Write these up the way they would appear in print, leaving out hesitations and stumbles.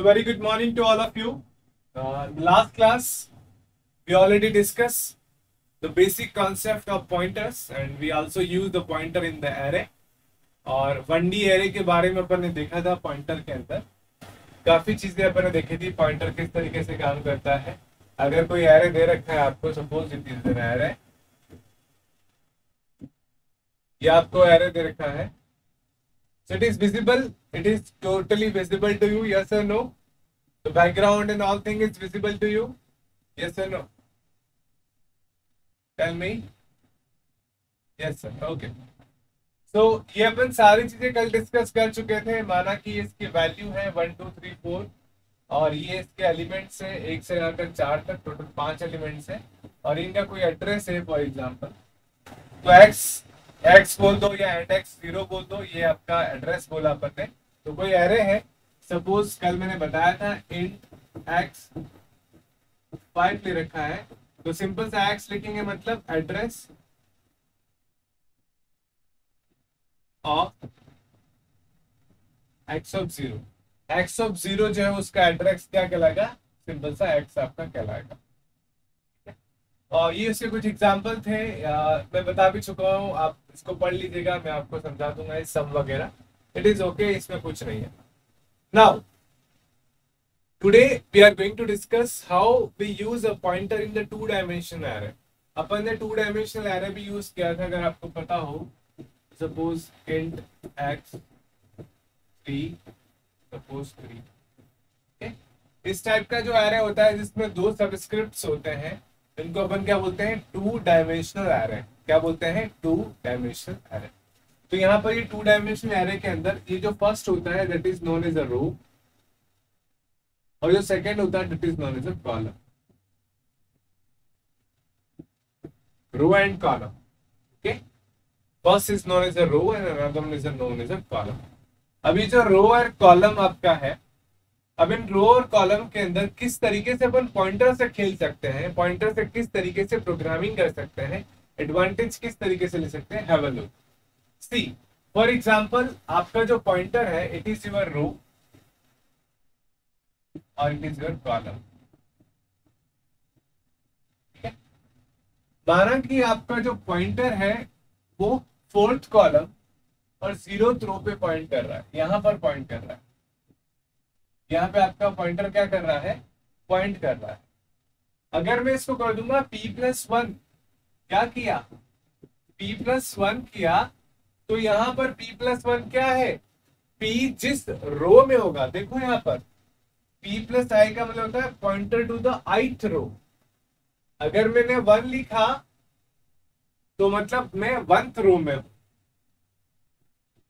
So very good morning to all of you. Last class, we already discussed the basic concept of pointers and we also use the pointer in the array. और 1D array के बारे में अपन ने देखा था pointer के अंदर काफी चीजें अपन ने देखी थी पॉइंटर किस तरीके से काम करता है। अगर कोई एरे दे रखा है आपको, suppose it is an array, या आपको एरे दे रखा है, so it is visible, it is totally visible to you, yes or no? The background and all thing is visible to you, yes or no? Tell me. Yes sir, okay. So ये अपन सारी चीजें कल discuss कर चुके थे। माना कि इसकी वैल्यू है 1 2 3 4 और ये इसके एलिमेंट्स है 1 से लेकर 4 तक, टोटल 5 एलिमेंट्स है और इनका कोई एड्रेस है फॉर एग्जांपल, तो एक्स बोल दो या एंड एक्स 0 बोल दो, ये आपका एड्रेस बोला अपन ने। तो कोई एरे है, सपोज कल मैंने बताया था इंट एक्स 5 ले रखा है, तो सिंपल सा एक्स लिखेंगे मतलब address of x of 0। X of 0 जो है उसका एड्रेस क्या कहलाएगा, सिंपल सा एक्स आपका कहलाएगा। और ये उसके कुछ एग्जाम्पल थे, मैं बता भी चुका हूँ, आप इसको पढ़ लीजिएगा, मैं आपको समझा दूंगा ये सब वगैरह। इट इज ओके, इसमें कुछ नहीं है। Now today we are going to discuss how we use a pointer in the 2 dimensional array. अपन ने 2 डायमेंशनल एरे भी यूज किया था, अगर आपको पता हो। Suppose int x 3, suppose 3। इस टाइप का जो एरे होता है जिसमें 2 सबस्क्रिप्ट्स होते हैं, इनको अपन क्या बोलते हैं, 2 डायमेंशनल एरे। क्या बोलते हैं, 2 डायमेंशनल एरे। तो यहाँ पर ये 2 डायमेंशनल एरे के अंदर ये जो फर्स्ट होता है that is known as a row, और जो सेकंड होता है that is known as a column. Row and column, okay. First is known as a row and another one is known as a column. अभी जो रो और column आपका है, अब इन रो और कॉलम के अंदर किस तरीके से अपन पॉइंटर से खेल सकते हैं, पॉइंटर से किस तरीके से प्रोग्रामिंग कर सकते हैं, एडवांटेज किस तरीके से ले सकते हैं, have a look. See for example, आपका जो पॉइंटर है इट इज योर रो और इट इज योर कॉलम। ठीक है, माना कि आपका जो पॉइंटर है वो 4th कॉलम और 0th रो पे पॉइंट कर रहा है, यहां पर पॉइंट कर रहा है। यहाँ पे आपका पॉइंटर क्या कर रहा है, पॉइंट कर रहा है। अगर मैं इसको कर दूंगा p+1, क्या किया, p+1 किया, तो यहाँ पर p+1 क्या है, p जिस रो में होगा, देखो यहाँ पर p+i का मतलब होता है पॉइंटर टू द ith रो। अगर मैंने 1 लिखा तो मतलब मैं 1th रो में हूं।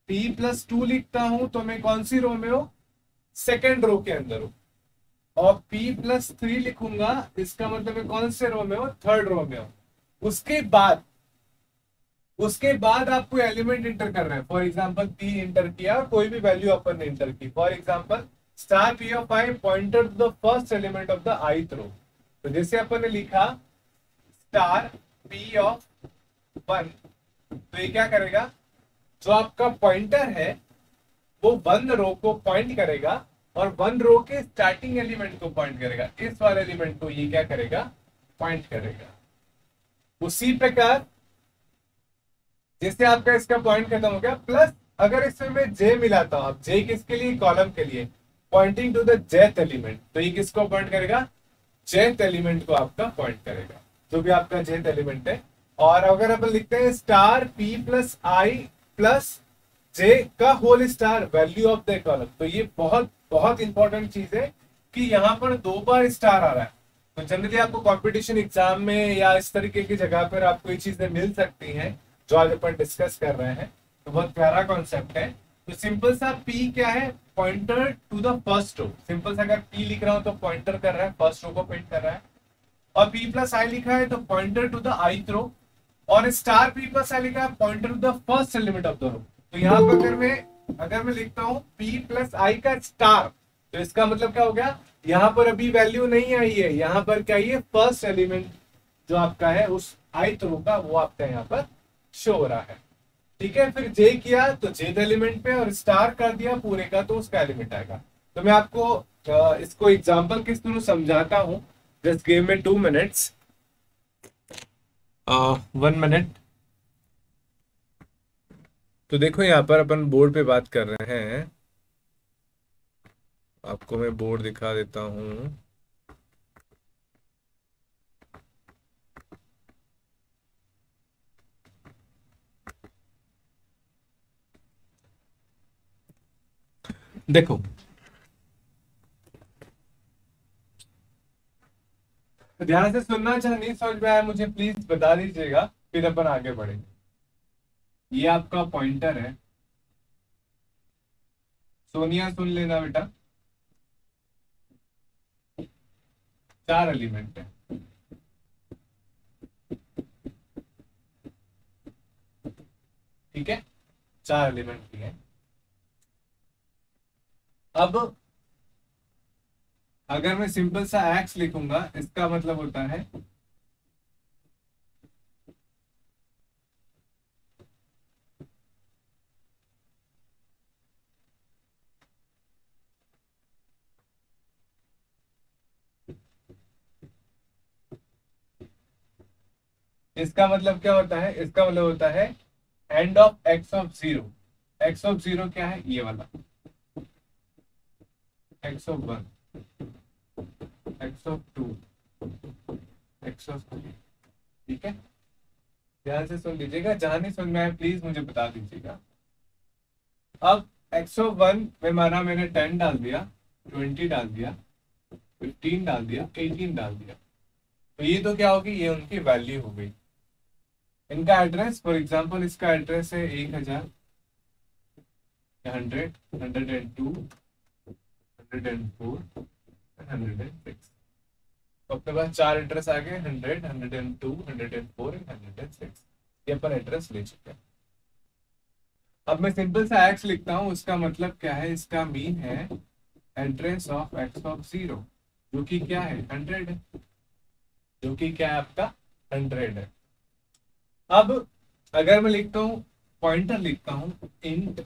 p+2 लिखता हूं तो मैं कौन सी रो में हूं, सेकेंड रो के अंदर हूं। और p+3 लिखूंगा, इसका मतलब मैं कौन से रो में हूं, 3rd रो में हूं। उसके बाद आपको एलिमेंट इंटर करना है। फॉर एग्जांपल p इंटर किया, कोई भी वैल्यू अपन ने इंटर की, for example star p of i pointer to the first element of the ith row. तो जैसे अपन ने लिखा स्टार p ऑफ 1, तो ये क्या करेगा, जो आपका पॉइंटर है वो 1 रो को पॉइंट करेगा और 1 रो के स्टार्टिंग एलिमेंट को पॉइंट करेगा, इस वाले एलिमेंट को ये क्या करेगा, पॉइंट करेगा। उसी प्रकार जैसे आपका इसका पॉइंट खत्म हो गया, प्लस अगर इसमें मैं j मिलाता हूं, अब j किसके लिए, कॉलम के लिए, pointing to the jth element, तो ये किसको पॉइंट करेगा, jth एलिमेंट को आपका पॉइंट करेगा, जो भी आपका jth एलिमेंट है। और अगर अपन लिखते हैं स्टार p+i प्लस j का whole star value of the column, तो ये बहुत बहुत इंपॉर्टेंट चीज है कि यहाँ पर 2 बार स्टार आ रहा है। तो जनरली आपको कंपटीशन एग्जाम में या इस तरीके की जगह पर आपको ये चीजें मिल सकती हैं जो आज अपन डिस्कस कर रहे हैं, तो बहुत प्यारा कॉन्सेप्ट है। तो सिंपल सा p क्या है, pointer to the first row. Simple सा अगर p लिख रहा हूं तो पॉइंटर कर रहा है, फर्स्ट रो को पॉइंट कर रहा है, और p+i लिखा है तो pointer to the ith row, और स्टार p+i लिखा है pointer to the first element of the row. तो यहाँ पर अगर मैं लिखता हूँ p+i का स्टार, तो इसका मतलब क्या हो गया, यहाँ पर अभी वैल्यू नहीं आई है, यहाँ पर क्या है, फर्स्ट एलिमेंट जो आपका है उस ith रो का वो आपका यहाँ पर शो हो रहा है। ठीक है, फिर j किया तो jth एलिमेंट पे, और स्टार कर दिया पूरे का तो उसका एलिमेंट आएगा। तो मैं आपको इसको एग्जांपल के थ्रू समझाता हूँ। Just give me 2 minutes, 1 minute. तो देखो यहाँ पर अपन बोर्ड पे बात कर रहे हैं, आपको मैं बोर्ड दिखा देता हूँ। देखो ध्यान से सुनना, चाहे नहीं समझ में आया मुझे प्लीज बता दीजिएगा, फिर अपन आगे बढ़ेंगे। ये आपका पॉइंटर है, सोनिया सुन लेना बेटा। 4 एलिमेंट है, ठीक है, 4 एलिमेंट की है। अब अगर मैं सिंपल सा एक्स लिखूंगा, इसका मतलब होता है इसका मतलब क्या होता है, इसका मतलब होता है and of x of zero. X of zero क्या है, ये वाला x of one, x of two, x of three, ठीक है। ध्यान से सुन लीजिएगा, जहां नहीं समझ में आए प्लीज मुझे बता दीजिएगा। अब एक्स ऑफ वन में माना मैंने 10 डाल दिया, 20 डाल दिया, 15 डाल दिया, 18 डाल दिया, तो ये तो क्या होगी, ये उनकी वैल्यू हो गई। इनका एड्रेस फॉर एग्जांपल, इसका एड्रेस है 1000, 100, 102, 104, 106। तो अपने पास 4 एड्रेस आ गए, 100, 102, 104 एंड 106। ये अपन एड्रेस ले चुके हैं। अब मैं सिंपल सा एक्स लिखता हूं, उसका मतलब क्या है, इसका मीन है address of x of zero, जो कि क्या है 100 है, जो कि क्या है आपका 100 है। अब अगर मैं लिखता हूं, पॉइंटर लिखता हूं इंट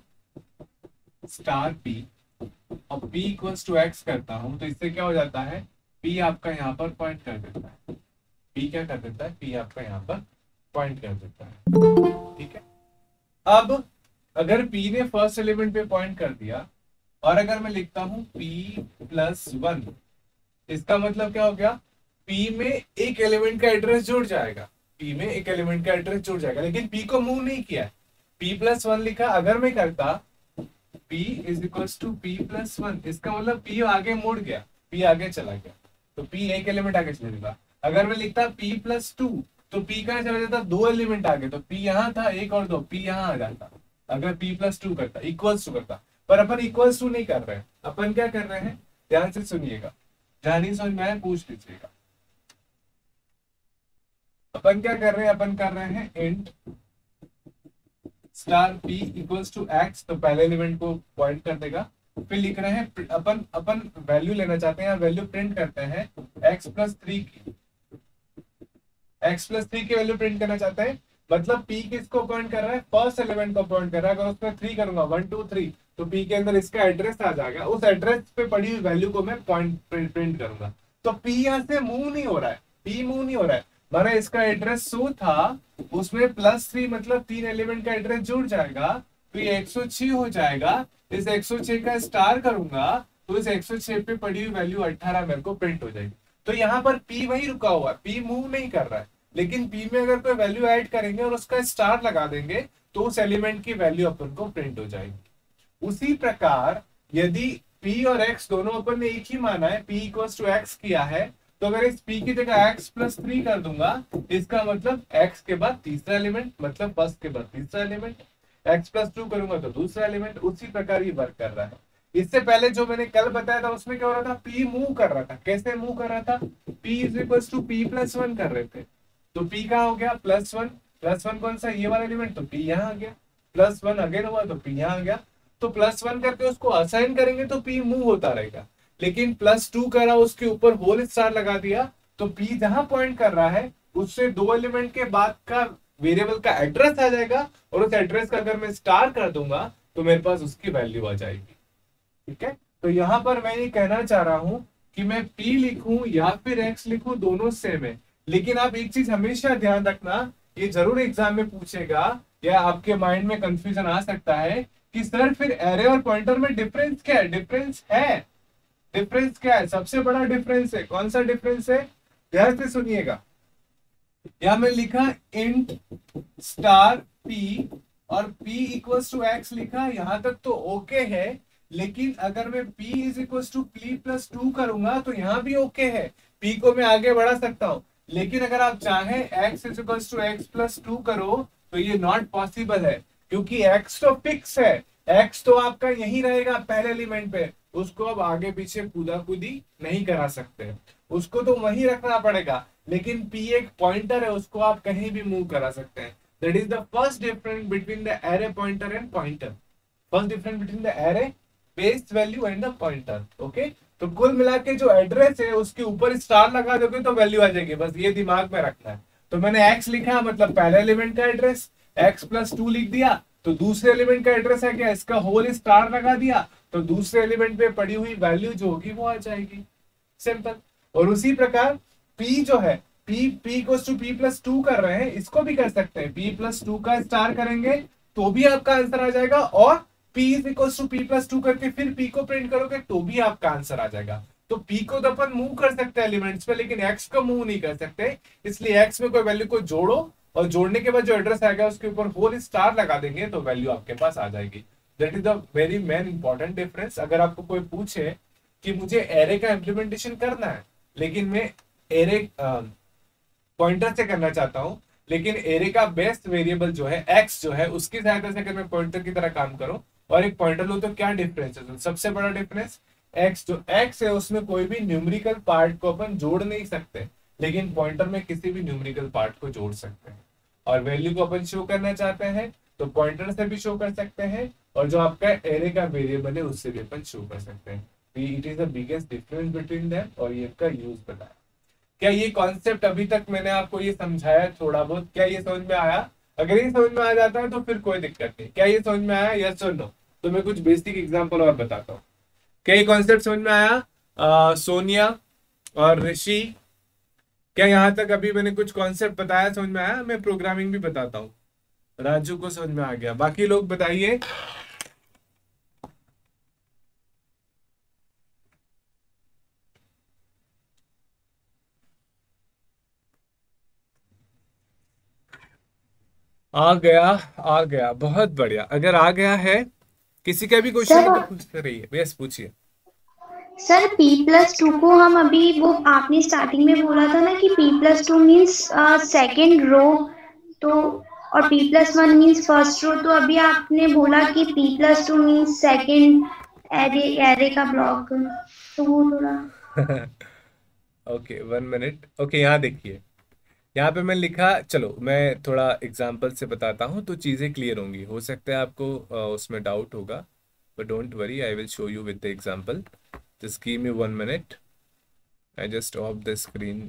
स्टार पी और p इक्वल्स टू एक्स करता हूं, तो इससे क्या हो जाता है, p आपका यहाँ पर पॉइंट कर देता है। p क्या कर देता है, p आपका यहाँ पर पॉइंट कर देता है, ठीक है। अब अगर p ने फर्स्ट एलिमेंट पे पॉइंट कर दिया और अगर मैं लिखता हूं p+1, इसका मतलब क्या हो गया, p में एक एलिमेंट का एड्रेस जुड़ जाएगा, p में एक एलिमेंट का एड्रेस जुड़ जाएगा, लेकिन p को मूव नहीं किया है, p+1 लिखा। अगर मैं करता p is equals to p+1, इसका मतलब p आगे मुड़ गया, p आगे चला गया, तो p एक एलिमेंट आगे चला जाएगा। अगर मैं लिखता p+2, तो p कहां चला जाता, 2 एलिमेंट आगे, तो p यहाँ था एक और 2, p यहाँ आ जाता। अगर p+2 करता, इक्वल्स टू करता, पर अपन इक्वल्स टू नहीं कर रहे हैं, अपन क्या कर रहे हैं, ध्यान से सुनिएगा, जहां नहीं समझ में आए पूछ लीजिएगा। अपन क्या कर रहे हैं, अपन कर रहे हैं int star p equals to x, तो पहले एलिमेंट को पॉइंट कर देगा। फिर लिख रहे हैं अपन वैल्यू लेना चाहते हैं, वैल्यू प्रिंट करते हैं x+3 की, x+3 की वैल्यू प्रिंट करना चाहते हैं। मतलब p किसको पॉइंट कर रहा है, फर्स्ट एलिमेंट को पॉइंट कर रहा है। अगर उसमें 3 करूंगा 1 2 3, तो p के अंदर इसका एड्रेस आ जाएगा, उस एड्रेस पे पड़ी हुई वैल्यू को मैं पॉइंट प्रिंट करूंगा। तो p यहाँ से मूव नहीं हो रहा है, p मूव नहीं हो रहा है, माना इसका एड्रेस 100 था, उसमें +3 मतलब 3 एलिमेंट का एड्रेस जुड़ जाएगा, तो ये 106 हो जाएगा। इस 106 का स्टार करूंगा तो इस 106 पे पड़ी हुई वैल्यू 18 मेरे को प्रिंट हो जाएगी। तो यहाँ पर p वही रुका हुआ है, p मूव नहीं कर रहा है, लेकिन p में अगर कोई वैल्यू ऐड करेंगे और उसका स्टार लगा देंगे तो उस एलिमेंट की वैल्यू अपन को प्रिंट हो जाएगी। उसी प्रकार यदि p और x दोनों अपन ने एक ही माना है, p इक्वल्स टू x किया है, तो अगर इस p की जगह x+3 कर दूंगा, इसका मतलब x के बाद तीसरा एलिमेंट, मतलब फर्स्ट के बाद तीसरा एलिमेंट, x+2 करूंगा तो दूसरा एलिमेंट। उसी प्रकार ये वर्क कर रहा है। इससे पहले जो मैंने कल बताया था उसमें क्या हो रहा था, p मूव कर रहा था। कैसे मूव कर रहा था, p is equals to p+1 कर रहे थे, तो p कहाँ हो गया +1, +1 कौन सा, ये वाला एलिमेंट, तो p यहाँ आ गया, +1 अगेन हुआ तो p यहाँ आ गया। तो +1 करके उसको असाइन करेंगे तो p मूव होता रहेगा, लेकिन +2 करा, उसके ऊपर होल स्टार लगा दिया, तो p जहां पॉइंट कर रहा है उससे 2 एलिमेंट के बाद का वेरिएबल का एड्रेस आ जाएगा, और उस एड्रेस का अगर मैं स्टार कर दूंगा तो मेरे पास उसकी वैल्यू आ जाएगी, ठीक है। तो यहाँ पर मैं ये कहना चाह रहा हूं कि मैं p लिखूं या फिर x लिखूं, दोनों सेम है। लेकिन आप एक चीज हमेशा ध्यान रखना, ये जरूर एग्जाम में पूछेगा या आपके माइंड में कंफ्यूजन आ सकता है कि सर फिर एरे और पॉइंटर में डिफरेंस क्या है? डिफरेंस है। डिफरेंस क्या है? सबसे बड़ा डिफरेंस है। कौन सा डिफरेंस है? ध्यान से सुनिएगा। यहां मैं लिखा इंट स्टार p और p इक्वल्स टू x लिखा, यहां तक तो ओके है। लेकिन अगर मैं p is equals to p plus 2 करूंगा तो यहां भी ओके है, p को मैं आगे बढ़ा सकता हूं। लेकिन अगर आप चाहें x is equals to x plus 2 करो तो ये नॉट पॉसिबल है, क्योंकि x तो फिक्स है। x तो आपका यही रहेगा पहले एलिमेंट पे, उसको अब आगे पीछे कूदा कूदी नहीं करा सकते, उसको तो वही रखना पड़ेगा। लेकिन p एक पॉइंटर है, उसको आप कहीं भी मूव करा सकते हैं। That is the first difference between the array pointer and pointer. First difference between the array base value and the pointer. Okay, तो कुल मिला के जो एड्रेस है उसके ऊपर स्टार लगा दोगे तो वैल्यू आ जाएगी, बस ये दिमाग में रखना है। तो मैंने x लिखा मतलब पहले एलिमेंट का एड्रेस, x प्लस 2 लिख दिया तो दूसरे एलिमेंट का एड्रेस है क्या, इसका होल स्टार लगा दिया तो दूसरे एलिमेंट पे पड़ी हुई वैल्यू जो होगी वो आ जाएगी। सिंपल। और उसी प्रकार p जो है, p equals to p plus 2 कर रहे हैं, इसको भी कर सकते हैं। p प्लस 2 का स्टार करेंगे तो भी आपका आंसर आ जाएगा, और p is equals to p plus 2 करके फिर p को प्रिंट करोगे तो भी आपका आंसर आ जाएगा। तो p को तो अपन मूव कर सकते हैं एलिमेंट्स पे, लेकिन x को मूव नहीं कर सकते। इसलिए x में कोई वैल्यू को जोड़ो और जोड़ने के बाद जो एड्रेस आएगा उसके ऊपर होल स्टार लगा देंगे तो वैल्यू आपके पास आ जाएगी। That is the very main important difference. अगर आपको कोई पूछे कि मुझे एरे का इम्प्लीमेंटेशन करना है लेकिन मैं एरे पॉइंटर से करना चाहता हूं, लेकिन एरे का बेस्ट वेरिएबल जो है x जो है उसकी सहायता से अगर मैं पॉइंटर की तरह काम करूं और एक पॉइंटर लूं तो क्या डिफरेंस है? तो सबसे बड़ा डिफरेंस x, जो x है उसमें कोई भी न्यूमेरिकल पार्ट को अपन जोड़ नहीं सकते, लेकिन पॉइंटर में किसी भी न्यूमेरिकल पार्ट को जोड़ सकते हैं। और वैल्यू को अपन शो करना चाहते हैं तो पॉइंटर से भी शो कर सकते हैं, और जो आपका एरे का वेरिएबल है उससे भी अपन शो कर सकते हैं। It is the biggest difference between them, और ये इसका यूज बताया। क्या ये कॉन्सेप्ट अभी तक मैंने आपको ये समझाया थोड़ा बहुत, क्या ये समझ में आया? अगर ये समझ में आ जाता है तो फिर कोई दिक्कत नहीं। क्या ये समझ में आया? यस और नो? तो मैं कुछ बेसिक एग्जांपल और बताता हूँ। क्या ये कॉन्सेप्ट समझ में आया? सोनिया और ऋषि, क्या यहाँ तक अभी मैंने कुछ कॉन्सेप्ट बताया समझ में आया? मैं प्रोग्रामिंग भी बताता हूँ। राजू को समझ में आ गया, बाकी लोग बताइए। आ गया, आ गया, बहुत बढ़िया। अगर आ गया है, किसी का भी क्वेश्चन सर हो तो पूछते रहिए। यस, पूछिए। सर p+2 को हम अभी वो आपने स्टार्टिंग में बोला था ना कि p+2 मीन्स सेकेंड रो, तो और p+1 मीन्स फर्स्ट रो, तो अभी आपने बोला कि p+2 means second array array का ब्लॉक, तो वो थोड़ा। Okay, 1 minute. ओके, यहाँ देखिए, यहाँ पे मैं लिखा, चलो मैं थोड़ा एग्जाम्पल से बताता हूँ तो चीज़ें क्लियर होंगी। हो सकता है आपको उसमें डाउट होगा, but don't worry, I will show you with the example. Just give me 1 minute. I just of the screen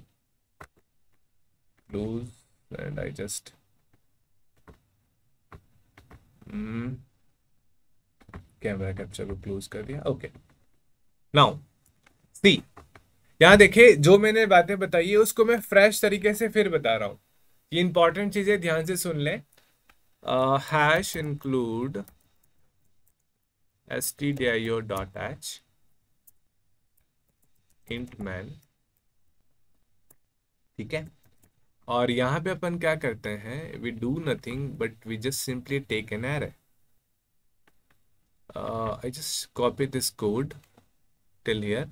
close and I just camera capture को क्लोज कर दिया। ओके, नाउ सी, यहाँ देखिए जो मैंने बातें बताई है उसको मैं फ्रेश तरीके से फिर बता रहा हूँ। ये इंपॉर्टेंट चीजें ध्यान से सुन लें। Hash include stdio.h int man, ठीक है। और यहाँ पे अपन क्या करते हैं, we do nothing but we just simply take an array. I just copy this code till here,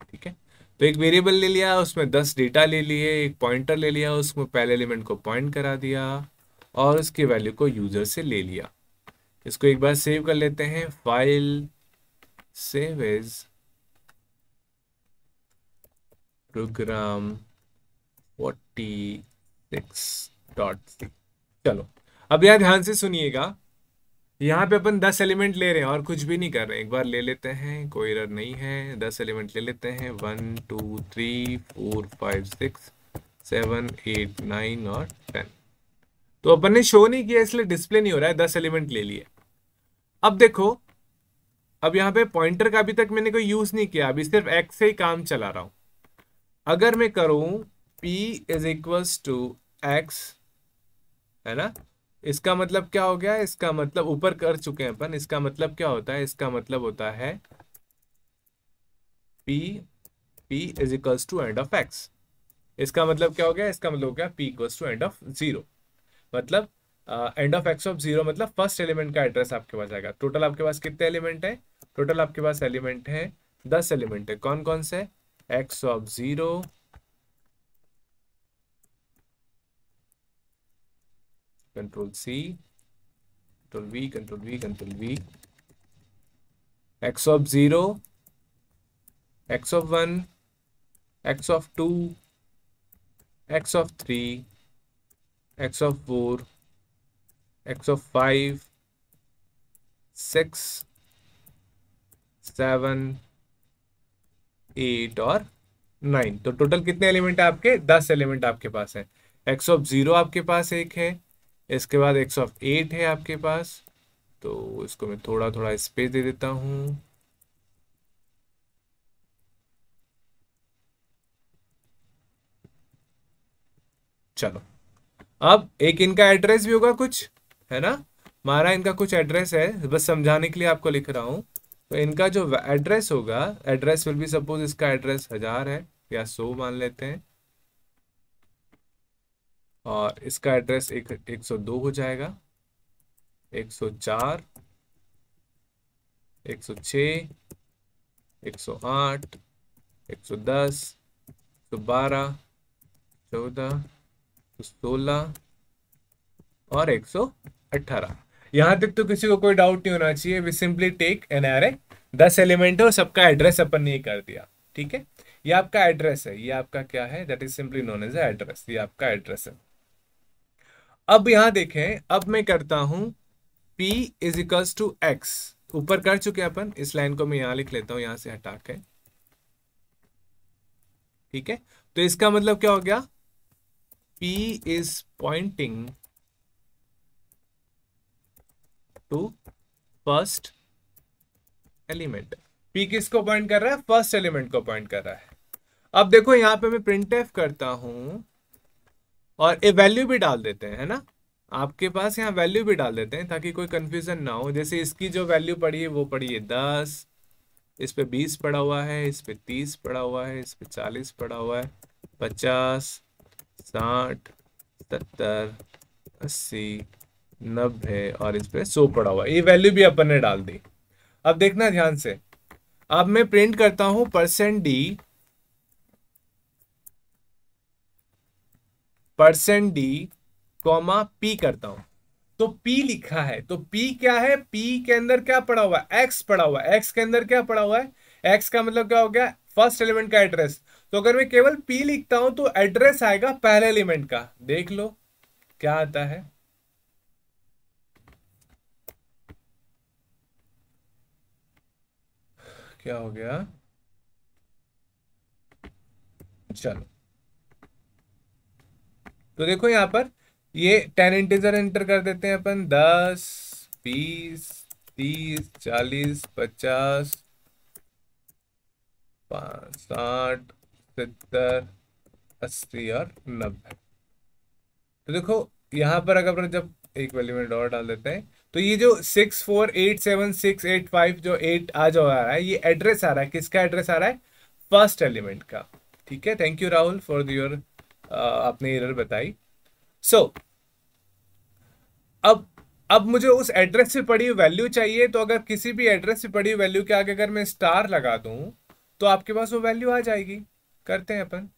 ठीक है। तो एक वेरिएबल ले लिया, उसमें 10 डेटा ले लिए, एक पॉइंटर ले लिया, उसमें पहले एलिमेंट को पॉइंट करा दिया और उसकी वैल्यू को यूजर से ले लिया। इसको एक बार सेव कर लेते हैं। File save as program 46.c। चलो अब यहाँ ध्यान से सुनिएगा, यहाँ पे अपन 10 एलिमेंट ले रहे हैं और कुछ भी नहीं कर रहे हैं। एक बार ले लेते हैं, कोई एरर नहीं है। 10 एलिमेंट ले लेते हैं, 1 2 3 4 5 6 7 8 9 और 10। तो अपन ने शो नहीं किया इसलिए डिस्प्ले नहीं हो रहा है, 10 एलिमेंट ले लिए। अब देखो, अब यहाँ पे पॉइंटर का अभी तक मैंने कोई यूज नहीं किया, अभी सिर्फ एक्स से ही काम चला रहा हूं। अगर मैं करूं p is equals to x, है ना, इसका मतलब क्या हो गया, इसका मतलब ऊपर कर चुके हैं अपन, इसका मतलब क्या होता है, इसका मतलब होता है p is equals to and of x. इसका मतलब क्या हो गया, इसका मतलब हो गया p equals to and of zero. मतलब and of x of zero मतलब फर्स्ट एलिमेंट का एड्रेस आपके पास आएगा। टोटल आपके पास कितने एलिमेंट है, टोटल आपके पास एलिमेंट है 10 एलिमेंट है। कौन कौन से, x of zero, control C, control V, control V, control V, x of zero, x of one, x of two, x of three, x of four, x of five, 6, 7, 8 और 9। तो total कितने element है आपके, 10 element आपके पास है। X of zero आपके पास एक है, इसके बाद एक्स ऑफ 8 है आपके पास, तो इसको मैं थोड़ा थोड़ा स्पेस दे देता हूं। चलो, अब एक इनका एड्रेस भी होगा कुछ, है ना, हमारा इनका कुछ एड्रेस है, बस समझाने के लिए आपको लिख रहा हूं। तो इनका जो एड्रेस होगा, एड्रेस विल बी, सपोज इसका एड्रेस 1000 है या 100 मान लेते हैं, और इसका एड्रेस 102 हो जाएगा, 104, 106, 108, 110, 112, 14, 16 और 118। यहां तक तो किसी को कोई डाउट नहीं होना चाहिए। We simply take an array, 10 element है और सबका एड्रेस अपन ने कर दिया, ठीक है। ये आपका एड्रेस है, ये आपका क्या है, that is simply known as address, ये आपका एड्रेस है। अब यहां देखें, अब मैं करता हूं p is equals to x, ऊपर कर चुके हैं अपन, इस लाइन को मैं यहां लिख लेता हूं, यहां से हटा के, ठीक है। तो इसका मतलब क्या हो गया, p is pointing to first element. p किसको पॉइंट कर रहा है, फर्स्ट एलिमेंट को पॉइंट कर रहा है। अब देखो यहां पे मैं प्रिंटफ करता हूं और ए वैल्यू भी डाल देते हैं, है ना, आपके पास यहाँ वैल्यू भी डाल देते हैं ताकि कोई कंफ्यूजन ना हो। जैसे इसकी जो वैल्यू पड़ी है वो पड़ी है 10, इस पे 20 पड़ा हुआ है, इस पे 30 पड़ा हुआ है, इस पे 40 पड़ा हुआ है, 50, 60, 70, 80, 90 और इस पे 100 पड़ा हुआ है। ये वैल्यू भी अपन ने डाल दी। अब देखना ध्यान से, अब मैं प्रिंट करता हूं %d, कॉमा p करता हूं। तो p लिखा है, तो p क्या है, p के अंदर क्या पड़ा हुआ है, x पड़ा हुआ है, x के अंदर क्या पड़ा हुआ है, x का मतलब क्या हो गया, फर्स्ट एलिमेंट का एड्रेस। तो अगर मैं केवल p लिखता हूं तो एड्रेस आएगा पहले एलिमेंट का, देख लो क्या आता है। क्या हो गया, चलो तो देखो यहां पर ये 10 इंटीजर एंटर कर देते हैं अपन, 10, 20, 30, 40, 50, 60, 70, 80 और 90। तो देखो यहां पर अगर जब एक एलिमेंट और डाल देते हैं, तो ये जो 6487 685 जो 8 आ जो आ रहा है, ये एड्रेस आ रहा है, किसका एड्रेस आ रहा है, फर्स्ट एलिमेंट का, ठीक है। Thank you Rahul for your, आपने एरर बताई। सो अब अब मुझे उस एड्रेस से पड़ी हुई वैल्यू चाहिए, तो अगर किसी भी एड्रेस से पड़ी हुई वैल्यू के आगे अगर मैं स्टार लगा दूं तो आपके पास वो वैल्यू आ जाएगी। करते हैं अपन,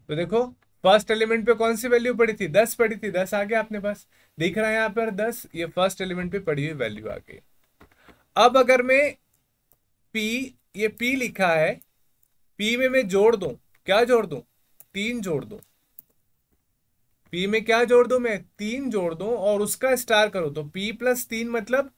तो देखो फर्स्ट एलिमेंट पे कौन सी वैल्यू पड़ी थी, 10 पड़ी थी, 10 आ गया अपने पास, दिख रहा है यहाँ पर 10, ये फर्स्ट एलिमेंट पे पड़ी हुई वैल्यू आ गई। अब अगर मैं p, ये p लिखा है, p में मैं जोड़ दूं, क्या जोड़ दूं, 3 जोड़ दूं, p में क्या जोड़ दूं मैं, 3 जोड़ दूं और उसका स्टार करो, तो p प्लस 3 मतलब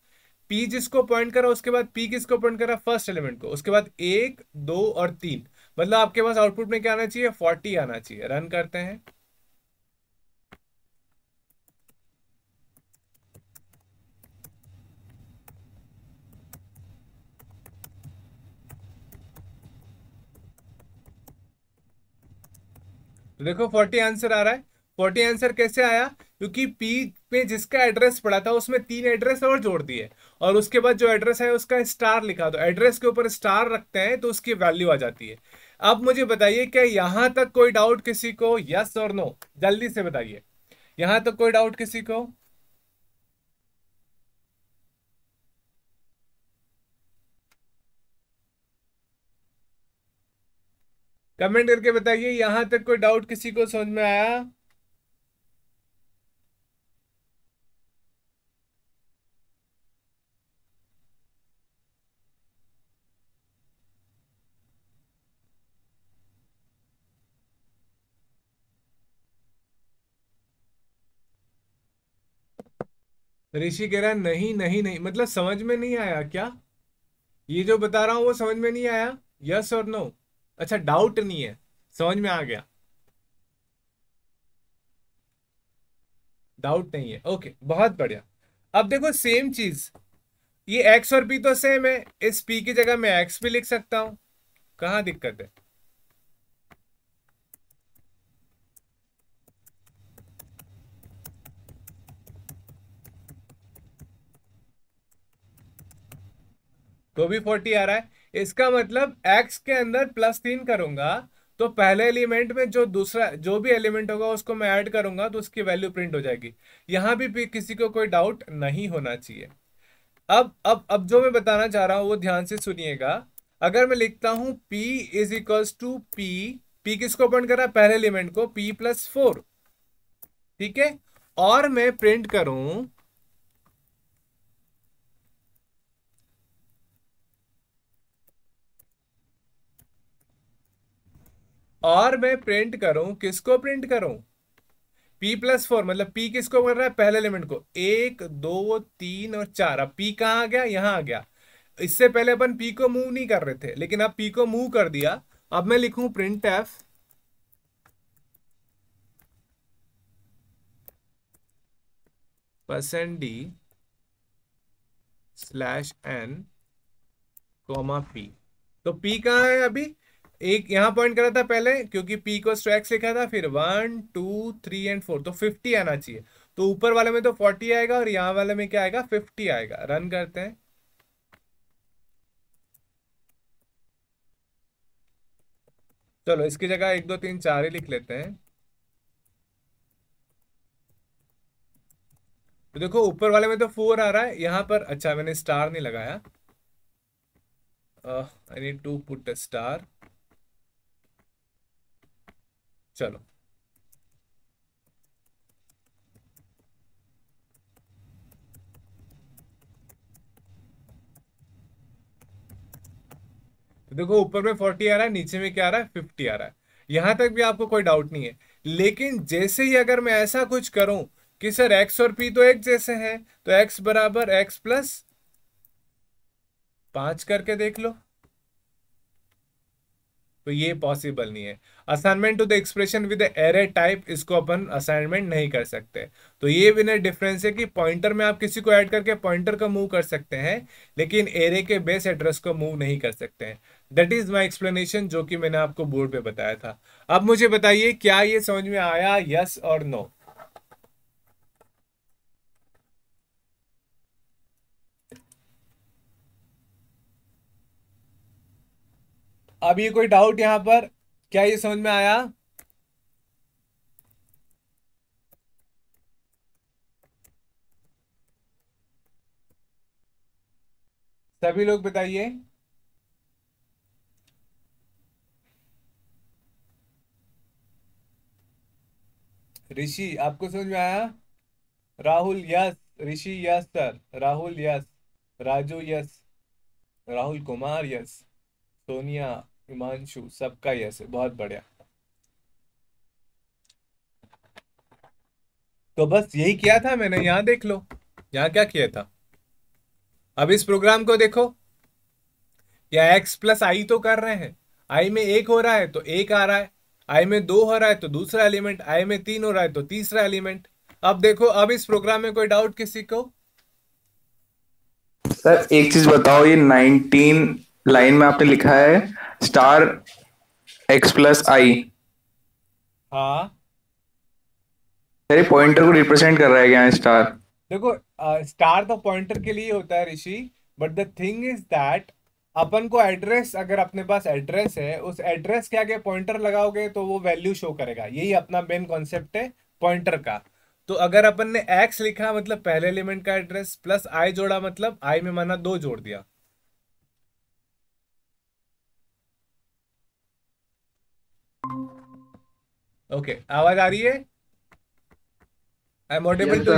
p जिसको पॉइंट करा, उसके बाद p किसको पॉइंट करा, फर्स्ट एलिमेंट को, उसके बाद 1, 2 और 3, मतलब आपके पास आउटपुट में क्या आना चाहिए, 40 आना चाहिए। रन करते हैं। तो देखो 40 आंसर आ रहा है। 40 आंसर कैसे आया, क्योंकि पी पे जिसका एड्रेस पड़ा था उसमें 3 एड्रेस और जोड़ दिए, और उसके बाद जो एड्रेस है उसका स्टार लिखा, तो एड्रेस के ऊपर स्टार रखते हैं तो उसकी वैल्यू आ जाती है। अब मुझे बताइए क्या यहां तक कोई डाउट किसी को, यस और नो, जल्दी से बताइए, यहां तक कोई डाउट किसी को? कमेंट करके बताइए, यहां तक कोई डाउट किसी को समझ में आया? ऋषि कह रहा है नहीं नहीं नहीं, मतलब समझ में नहीं आया क्या? ये जो बता रहा हूं वो समझ में नहीं आया, यस और नो? अच्छा, डाउट नहीं है, समझ में आ गया, डाउट नहीं है, ओके बहुत बढ़िया। अब देखो सेम चीज, ये एक्स और पी तो सेम है, इस पी की जगह मैं एक्स भी लिख सकता हूं, कहाँ दिक्कत है? तो भी 40 आ रहा है, इसका मतलब एक्स के अंदर +3 करूंगा तो पहले एलिमेंट में जो दूसरा जो भी एलिमेंट होगा उसको मैं ऐड करूंगा तो उसकी वैल्यू प्रिंट हो जाएगी। यहां भी किसी को कोई डाउट नहीं होना चाहिए। अब जो मैं बताना चाह रहा हूं वो ध्यान से सुनिएगा। अगर मैं लिखता हूं P is equals to p किसको पॉइंट कर रहा है, पहले एलिमेंट को, P+4, ठीक है, और मैं प्रिंट करूं, किसको प्रिंट करूं, P+4, मतलब P किसको कर रहा है, पहले एलिमेंट को, 1 2 3 और 4। अब P कहाँ आ गया, यहां आ गया। इससे पहले अपन P को मूव नहीं कर रहे थे, लेकिन अब P को मूव कर दिया। अब मैं लिखूं प्रिंट एफ %d/n, P। तो P कहाँ है अभी, एक यहां पॉइंट करा था पहले, क्योंकि P को x लिखा था, फिर 1 2 3 और 4, तो 50 आना चाहिए। तो ऊपर वाले में तो 40 आएगा और यहाँ वाले में क्या आएगा, 50 आएगा। रन करते हैं। चलो इसकी जगह 1 2 3 4 ही लिख लेते हैं। तो देखो ऊपर वाले में तो 4 आ रहा है, यहाँ पर अच्छा मैंने स्टार नहीं लगाया, I need to put a star. चलो तो देखो ऊपर में 40 आ रहा है, नीचे में क्या आ रहा है, 50 आ रहा है। यहां तक भी आपको कोई डाउट नहीं है। लेकिन जैसे ही अगर मैं ऐसा कुछ करूं कि सर एक्स और पी तो एक जैसे हैं, तो एक्स बराबर x+5 करके देख लो, तो ये पॉसिबल नहीं है। Assignment to the expression with array type, इसको अपन असाइनमेंट नहीं कर सकते। तो ये विनर डिफरेंस है कि पॉइंटर में आप किसी को ऐड करके पॉइंटर को मूव कर सकते हैं, लेकिन एरे के बेस एड्रेस को मूव नहीं कर सकते हैं। दैट इज माई एक्सप्लेनेशन, जो कि मैंने आपको बोर्ड पे बताया था। अब मुझे बताइए क्या ये समझ में आया, यस और नो? अब ये कोई डाउट यहां पर, क्या ये समझ में आया? सभी लोग बताइए। ऋषि आपको समझ में आया? Rahul yes, Rishi yes sir, Rahul yes, Raju yes, Rahul Kumar yes, Sonia, Himanshu, सबका यस है, बहुत बढ़िया। तो बस यही किया था मैंने, यहाँ देख लो, यहाँ क्या किया था। अब इस प्रोग्राम को देखो, या x+i तो कर रहे हैं, आई में 1 हो रहा है तो 1 आ रहा है, आई में 2 हो रहा है तो दूसरा एलिमेंट, आई में 3 हो रहा है तो तीसरा एलिमेंट। अब देखो, अब इस प्रोग्राम में कोई डाउट किसी को? सर एक चीज बताओ, ये 19 लाइन में आपने लिखा है स्टार x प्लस आई, हाँ सर ये पॉइंटर को रिप्रेजेंट कर रहा है क्या स्टार? देखो, स्टार तो पॉइंटर के लिए होता है Rishi, but the thing is that अपन को एड्रेस, अगर अपने पास एड्रेस है, उस एड्रेस के आगे पॉइंटर लगाओगे तो वो वैल्यू शो करेगा। यही अपना मेन कॉन्सेप्ट है पॉइंटर का। तो अगर अपन ने x लिखा मतलब पहले एलिमेंट का एड्रेस, प्लस i जोड़ा मतलब i में माना 2 जोड़ दिया। ओके, आवाज आ रही है? I am audible to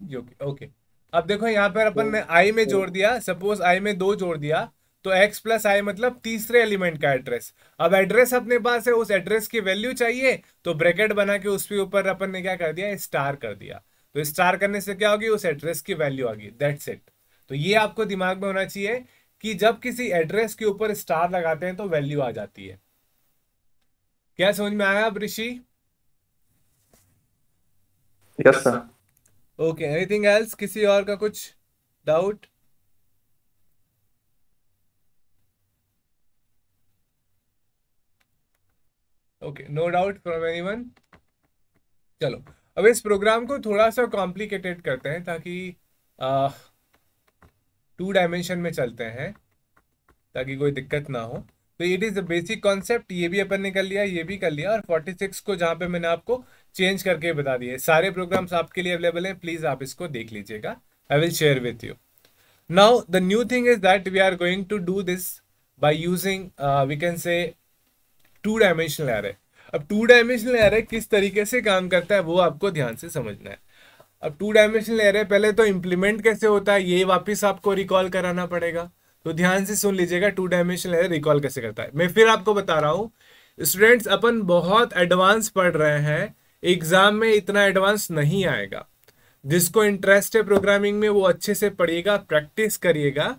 you? Okay. अब देखो यहाँ पर अपन ने i में जोड़ दिया, सपोज i में 2 जोड़ दिया, तो x प्लस आई मतलब तीसरे एलिमेंट का एड्रेस। अब एड्रेस अपने पास है, उस एड्रेस की वैल्यू चाहिए, तो ब्रैकेट बना के उसके ऊपर अपन ने क्या कर दिया, स्टार कर दिया। तो स्टार करने से क्या होगी, उस एड्रेस की वैल्यू आ गई, दैट्स इट। तो ये आपको दिमाग में होना चाहिए कि जब किसी एड्रेस के ऊपर स्टार लगाते हैं तो वैल्यू आ जाती है। क्या समझ में आया अब Rishi? Yes sir. Okay, anything else? किसी और का कुछ doubt? Okay, no doubt from anyone. चलो, अब इस प्रोग्राम को थोड़ा सा कॉम्प्लिकेटेड करते हैं ताकि 2 डायमेंशन में चलते हैं, ताकि कोई दिक्कत ना हो। तो it is the basic concept, ये भी अपन ने कर लिया, ये भी कर लिया, और 46 को जहां पे मैंने आपको चेंज करके बता दिए। सारे प्रोग्राम्स आपके लिए अवेलेबल हैं, प्लीज आप इसको देख लीजिएगा। I will share with you. Now the new thing is that we are going to do this by using we can say 2 dimensional array. अब 2 डायमेंशनल एरे किस तरीके से काम करता है वो आपको ध्यान से समझना है। अब 2 डायमेंशनल एरे पहले तो इंप्लीमेंट कैसे होता है ये वापस आपको रिकॉल कराना पड़ेगा। तो ध्यान से सुन लीजिएगा 2 डायमेंशनल एरे रिकॉल कैसे करता है। मैं फिर आपको बता रहा हूँ स्टूडेंट्स, अपन बहुत एडवांस पढ़ रहे हैं, एग्जाम में इतना एडवांस नहीं आएगा। जिसको इंटरेस्ट है प्रोग्रामिंग में वो अच्छे से पढ़िएगा, प्रैक्टिस करिएगा,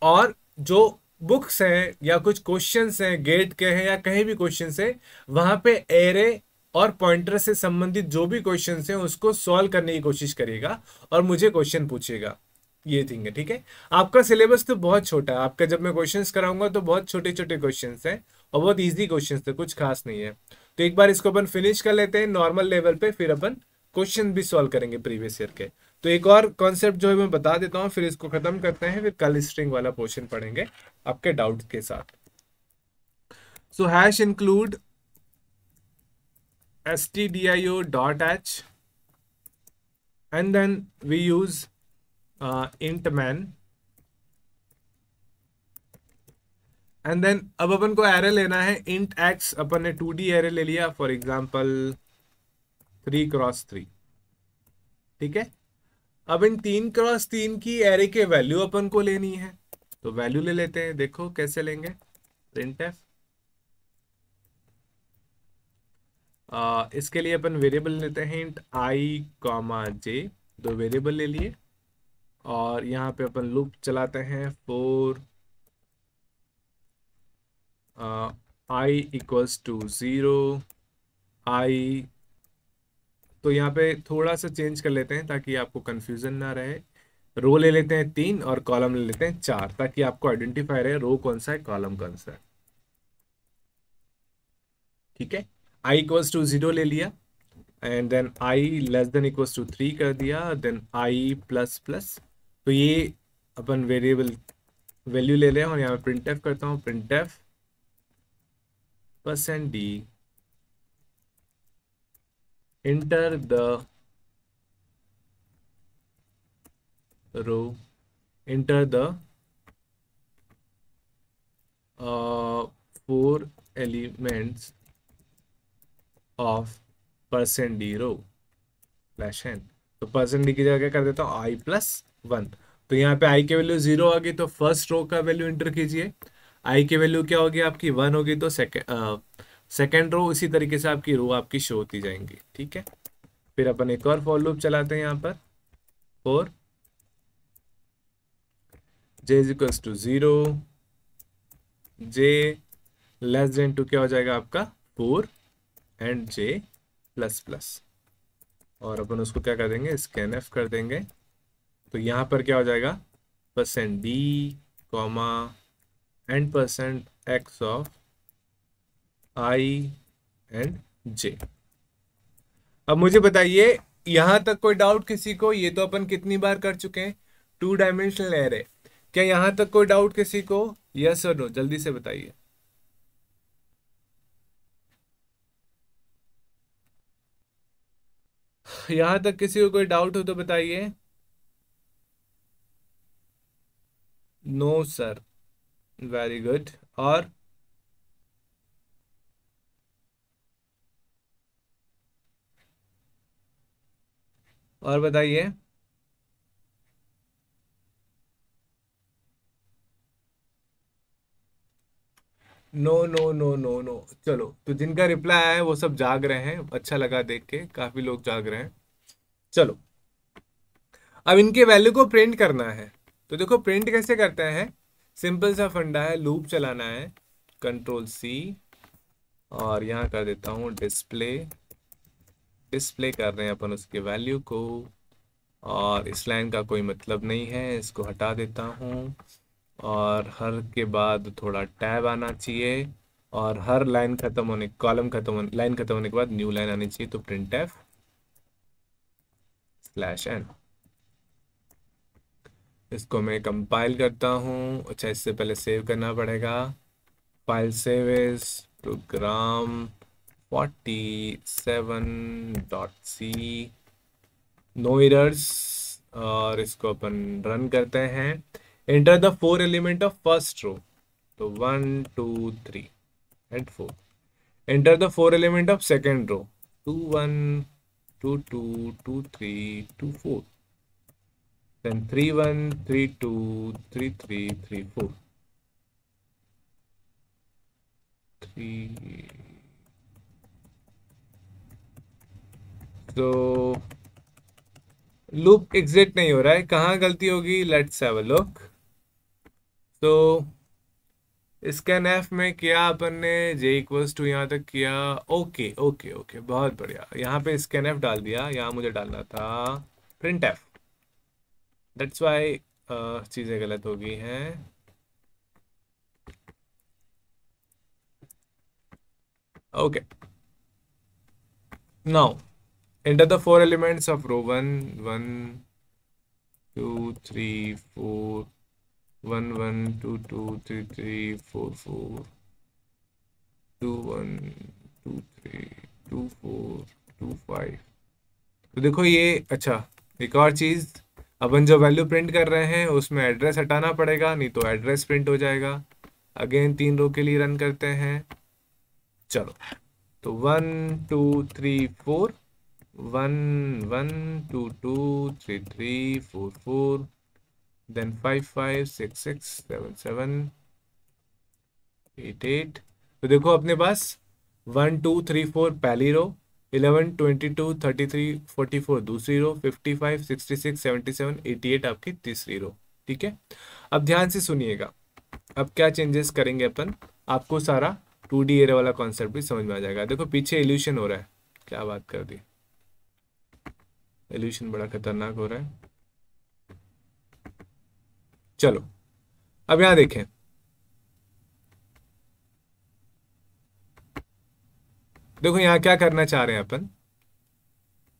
और जो बुक्स हैं या कुछ क्वेश्चंस हैं गेट के हैं या कहीं भी क्वेश्चंस है, वहां पे एरे और पॉइंटर से संबंधित जो भी क्वेश्चंस हैं उसको सॉल्व करने की कोशिश करिएगा और मुझे क्वेश्चन पूछिएगा। ये थिंग है, ठीक है। आपका सिलेबस तो बहुत छोटा है, आपका जब मैं क्वेश्चंस कराऊंगा तो बहुत छोटे छोटे क्वेश्चंस हैं और बहुत इजी क्वेश्चंस थे, कुछ खास नहीं है। तो एक बार इसको अपन फिनिश कर लेते हैं नॉर्मल लेवल पे, फिर अपन क्वेश्चन भी सॉल्व करेंगे प्रीवियस ईयर के। तो एक और कॉन्सेप्ट जो है मैं बता देता हूँ, फिर इसको खत्म करते हैं, फिर कल स्ट्रिंग वाला पोर्शन पढ़ेंगे आपके डाउट के साथ। So hash include stdio.h and then we use int man, and then अब अपन को एरे लेना है int x। अपन ने 2D एरे ले लिया, फॉर एग्जांपल 3x3, ठीक है। अब इन 3x3 की एरे के वैल्यू अपन को लेनी है, तो वैल्यू ले लेते हैं। देखो कैसे लेंगे, printf। इसके लिए अपन वेरिएबल लेते हैं int i, j, 2 वेरिएबल ले लिए, और यहाँ पे अपन लूप चलाते हैं for i equals to 0 i। तो यहाँ पे थोड़ा सा चेंज कर लेते हैं ताकि आपको कंफ्यूजन ना रहे। रो ले लेते हैं 3 और कॉलम ले लेते हैं 4, ताकि आपको आइडेंटिफाई रहे रो कौन सा है, कॉलम कौन सा है, ठीक है। i इक्वल्स टू 0 ले लिया, and then i less than equals to 3 कर दिया, देन i प्लस प्लस। तो ये अपन वेरिएबल वैल्यू ले लें और यहाँ पे printf करता हूँ, printf %d enter the row, enter the 4 elements of %d row /n। तो %d की जगह क्या कर देता हूँ i प्लस 1। तो यहाँ पे i की वैल्यू 0 आ गई, तो फर्स्ट रो का वैल्यू एंटर कीजिए। i की वैल्यू क्या होगी आपकी 1 होगी, तो सेकेंड रो इसी तरीके से आपकी रो आपकी शो होती जाएंगी, ठीक है। फिर अपन एक और फॉर लूप चलाते हैं यहाँ पर, for j is equals to 0, j less than to क्या हो जाएगा आपका 4 एंड j प्लस प्लस, और अपन उसको क्या कर देंगे, स्कैन एफ कर देंगे। तो यहाँ पर क्या हो जाएगा, percent d comma and percent x of i and j। अब मुझे बताइए यहां तक कोई डाउट किसी को? ये तो अपन कितनी बार कर चुके हैं, 2 डायमेंशनल एरे। क्या यहां तक कोई डाउट किसी को? यस और नो, जल्दी से बताइए। यहां तक किसी को कोई डाउट हो तो बताइए। No sir, very good. और बताइए। No no no no no. चलो, तो जिनका रिप्लाई आया है वो सब जाग रहे हैं, अच्छा लगा देख के, काफी लोग जाग रहे हैं। चलो, अब इनके वैल्यू को प्रिंट करना है। तो देखो प्रिंट कैसे करते हैं, सिंपल सा फंडा है, लूप चलाना है, कंट्रोल सी, और यहाँ कर देता हूँ डिस्प्ले। डिस्प्ले कर रहे हैं अपन उसके वैल्यू को, और इस लाइन का कोई मतलब नहीं है, इसको हटा देता हूँ। और हर के बाद थोड़ा टैब आना चाहिए, और हर लाइन खत्म होने, कॉलम खत्म होने, लाइन खत्म होने के बाद न्यू लाइन आनी चाहिए। तो प्रिंट एफ स्लैश एन, इसको मैं कंपाइल करता हूँ। अच्छा, इससे पहले सेव करना पड़ेगा। File save as program 47.c, no errors, और इसको अपन रन करते हैं। Enter the 4 element of first row, तो 1 2 3 and 4। Enter the 4 element of second row, 2 1 2 2 2 3 2 4, then 3 1 3 2 3 3 3 4 3। तो लूप एग्जिट नहीं हो रहा है, कहाँ गलती होगी, लेट्स हैव अ लुक। तो स्कैन एफ में किया अपन ने, जे इक्वल्स टू यहाँ तक किया, ओके ओके ओके, बहुत बढ़िया। यहाँ पे स्कैन एफ डाल दिया, यहाँ मुझे डालना था प्रिंट एफ, दैट्स वाई चीज़ें गलत हो गई हैं। Okay, now enter the 4 elements of row 1 1 2 3 4 1 1 2 2 3 3 4 4 2 1 2 3 2 4 2 5। तो देखो ये, अच्छा एक और चीज, अपन जो वैल्यू प्रिंट कर रहे हैं उसमें एड्रेस हटाना पड़ेगा, नहीं तो एड्रेस प्रिंट हो जाएगा। अगेन 3 रो के लिए रन करते हैं। चलो, तो 1 2 3 4 1 1 2 2 3 3 4 4, then 5 5 6 6 7 7 8 8। तो देखो अपने पास 1 2 3 4 पहली रो, 11 22 33 44 दूसरी रो, 55 66 77 88 आपकी तीसरी रो। ठीक है, अब ध्यान से सुनिएगा, अब क्या चेंजेस करेंगे अपन, आपको सारा 2D एरे वाला कॉन्सेप्ट भी समझ में आ जाएगा। देखो पीछे इल्यूशन हो रहा है, क्या बात कर दी, इल्यूशन बड़ा खतरनाक हो रहा है। चलो, अब यहां देखें, देखो यहां क्या करना चाह रहे हैं अपन।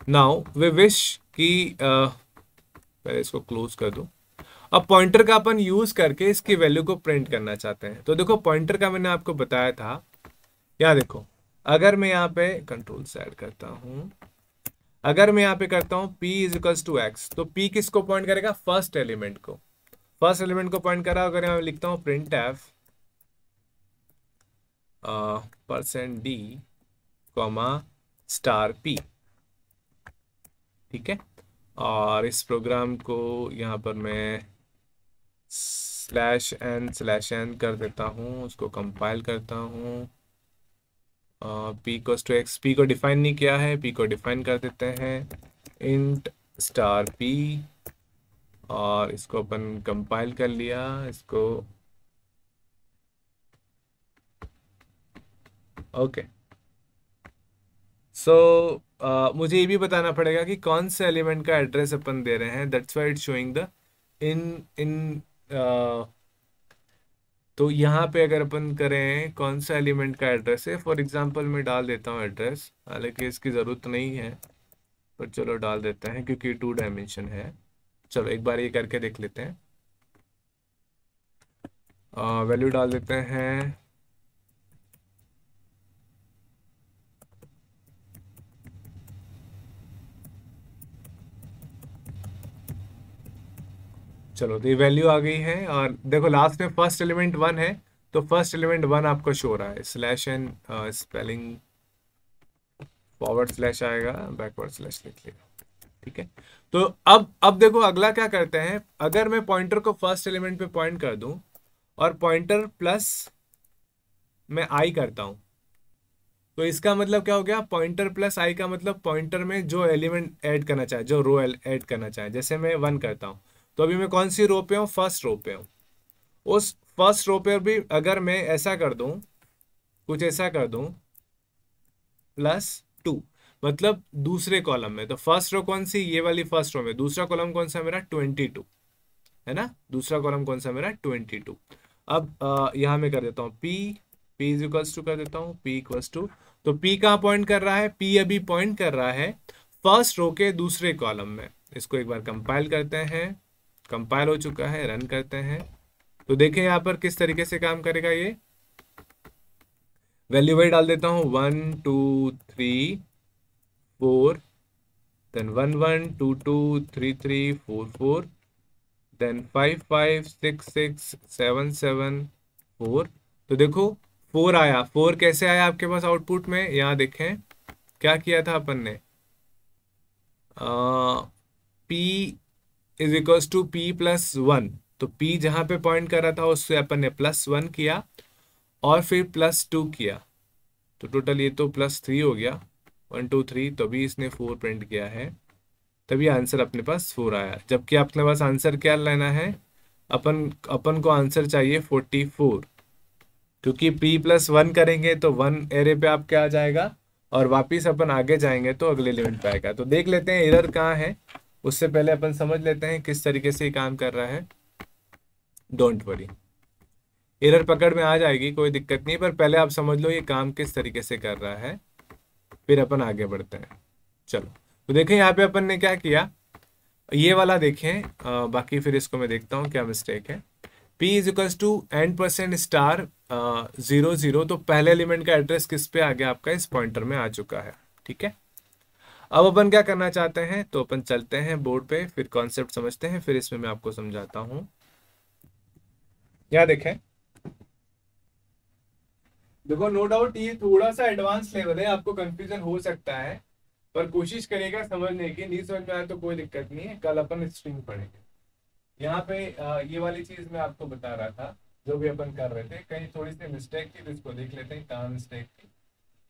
नाउ वे विश कि पहले इसको क्लोज कर दो। अब पॉइंटर का अपन यूज करके इसकी वैल्यू को प्रिंट करना चाहते हैं। तो देखो पॉइंटर का मैंने आपको बताया था, यहां देखो, अगर मैं यहाँ पे कंट्रोल से ऐड करता हूं, अगर मैं यहाँ पे करता हूं p is equals to x, तो p किसको पॉइंट करेगा, फर्स्ट एलिमेंट को, फर्स्ट एलिमेंट को पॉइंट करा। अगर यहाँ लिखता हूँ print f %d comma star p, ठीक है, और इस प्रोग्राम को यहाँ पर मैं /n कर देता हूँ, उसको कंपाइल करता हूँ। p को टू एक्स, p को डिफाइन नहीं किया है, p को डिफाइन कर देते हैं इंट स्टार p, और इसको अपन कंपाइल कर लिया, इसको ओके, सो मुझे ये भी बताना पड़ेगा कि कौन से एलिमेंट का एड्रेस अपन दे रहे हैं, that's why it's showing the in in तो यहाँ पे अगर अपन करें कौन सा एलिमेंट का एड्रेस है, फॉर एग्जांपल मैं डाल देता हूँ एड्रेस, हालांकि इसकी ज़रूरत नहीं है पर चलो डाल देते हैं क्योंकि 2 डायमेंशन है। चलो एक बार ये करके देख लेते हैं, वैल्यू डाल देते हैं चलो, तो ये वैल्यू आ गई है और देखो लास्ट में फर्स्ट एलिमेंट 1 है, तो फर्स्ट एलिमेंट 1 आपको शो हो रहा है, slash n spelling forward slash आएगा, बैकवर्ड स्लैश लिख लिया, ठीक है। तो अब देखो अगला क्या करते हैं, अगर मैं पॉइंटर को फर्स्ट एलिमेंट पे पॉइंट कर दूं और पॉइंटर प्लस मैं आई करता हूं, तो इसका मतलब क्या हो गया, पॉइंटर प्लस आई का मतलब पॉइंटर में जो एलिमेंट ऐड करना चाहे, जो रो ऐड करना चाहे, जैसे मैं 1 करता हूं तो अभी मैं कौन सी रो पे हूँ, फर्स्ट रो पे हूँ। उस फर्स्ट रो पे भी अगर मैं ऐसा कर दूं, कुछ ऐसा कर दूं +2, मतलब दूसरे कॉलम में, तो फर्स्ट रो कौन सी, ये वाली फर्स्ट रो में, दूसरा कॉलम कौन सा मेरा 22 है ना, दूसरा कॉलम कौन सा मेरा 22। अब यहाँ में कर देता हूँ p इज इक्वल्स टू कर देता हूँ p इक्वल्स टू, तो p कहाँ पॉइंट कर रहा है, p अभी पॉइंट कर रहा है फर्स्ट रो के दूसरे कॉलम में। इसको एक बार कंपाइल करते हैं, कंपाइल हो चुका है, रन करते हैं, तो देखें यहाँ पर किस तरीके से काम करेगा ये। वैल्यू वही डाल देता हूँ 1 2 3 4, देन 1 1 2 2 3 3 4 4, देन 5 5 6 6 7 7 4। तो देखो 4 आया, 4 कैसे आया आपके पास आउटपुट में, यहाँ देखें क्या किया था अपन ने, p is equals to p +1, तो p जहां पे पॉइंट कर रहा था उससे अपन ने +1 किया और फिर +2 किया, तो टोटल ये तो +3 हो गया, 1 2 3, तो भी इसने 4 प्रिंट किया है, तभी आंसर अपने पास 4 आया। जबकि अपने पास आंसर क्या लेना है, अपन को आंसर चाहिए 44, क्योंकि p+1 करेंगे तो 1 एरे पे आप क्या आ जाएगा और वापिस अपन आगे जाएंगे तो अगले एलिमेंट पे आएगा। तो देख लेते हैं एरर कहाँ है, उससे पहले अपन समझ लेते हैं किस तरीके से काम कर रहा है। डोंट वरी, एरर पकड़ में आ जाएगी, कोई दिक्कत नहीं, पर पहले आप समझ लो ये काम किस तरीके से कर रहा है, फिर अपन आगे बढ़ते हैं। चलो तो देखें यहाँ पे अपन ने क्या किया, ये वाला देखें, बाकी फिर इसको मैं देखता हूँ क्या मिस्टेक है। p is equals to n%*0 0, तो पहले एलिमेंट का एड्रेस किस पे आ गया आपका, इस पॉइंटर में आ चुका है, ठीक है। अब अपन क्या करना चाहते हैं, तो अपन चलते हैं बोर्ड पे, फिर कॉन्सेप्ट समझते हैं, फिर इसमें मैं आपको समझाता हूँ। यहाँ देखें, देखो नो डाउट ये थोड़ा सा एडवांस लेवल है, आपको कंफ्यूजन हो सकता है, पर कोशिश करिएगा समझने की, नहीं समझ में आया तो कोई दिक्कत नहीं है, कल अपन स्ट्रिंग पढ़ेंगे। यहाँ पे ये वाली चीज मैं आपको बता रहा था, जो भी अपन कर रहे थे, कहीं थोड़ी सी मिस्टेक थी, तो इसको देख लेते हैं कहाँ मिस्टेक थी।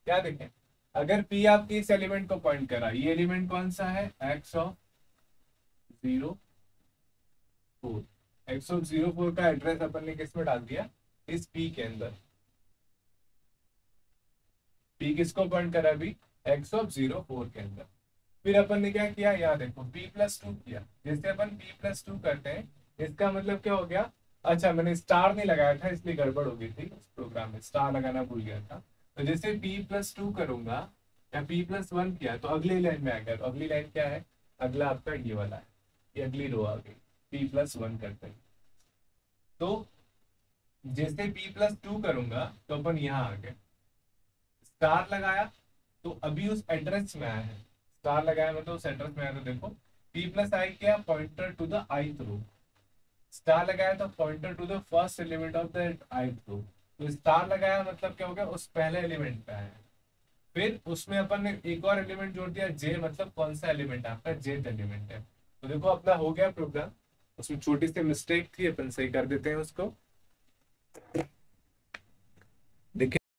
क्या देखें, अगर p आपके इस एलिमेंट को पॉइंट करा, ये एलिमेंट कौन सा है, x04 का एड्रेस अपन ने किस में डाल दिया, इस p के अंदर। p किसको पॉइंट करा अभी, x04 के अंदर। फिर अपन ने क्या किया, यहाँ देखो p+2 किया, जैसे अपन p+2 करते हैं, इसका मतलब क्या हो गया, अच्छा मैंने स्टार नहीं लगाया था इसलिए गड़बड़ हो गई थी, उस प्रोग्राम में स्टार लगाना भूल गया था। तो जैसे p+2 करूंगा या p+1 किया तो अगली लाइन में आ गया, तो अगली लाइन क्या है, अगला आपका ये वाला है, ये अगली रो आ गई, p+1 करते हैं। तो जैसे p+2 करूंगा तो अपन यहाँ आ गए, स्टार लगाया तो अभी उस एड्रेस में आया है, स्टार लगाया मतलब उस एड्रेस में आया, तो देखो p+i क्या, pointer to the ith row, star लगाया तो pointer to the first element of the ith row, तो स्टार लगाया मतलब क्या हो गया, उस पहले एलिमेंट पे आया। फिर उसमें अपन ने एक और एलिमेंट जोड़ दिया j, मतलब कौन सा एलिमेंट आपका, jth एलिमेंट है। तो देखो अपना हो गया प्रोग्राम, उसमें छोटी सी मिस्टेक थी, अपन सही कर देते हैं उसको।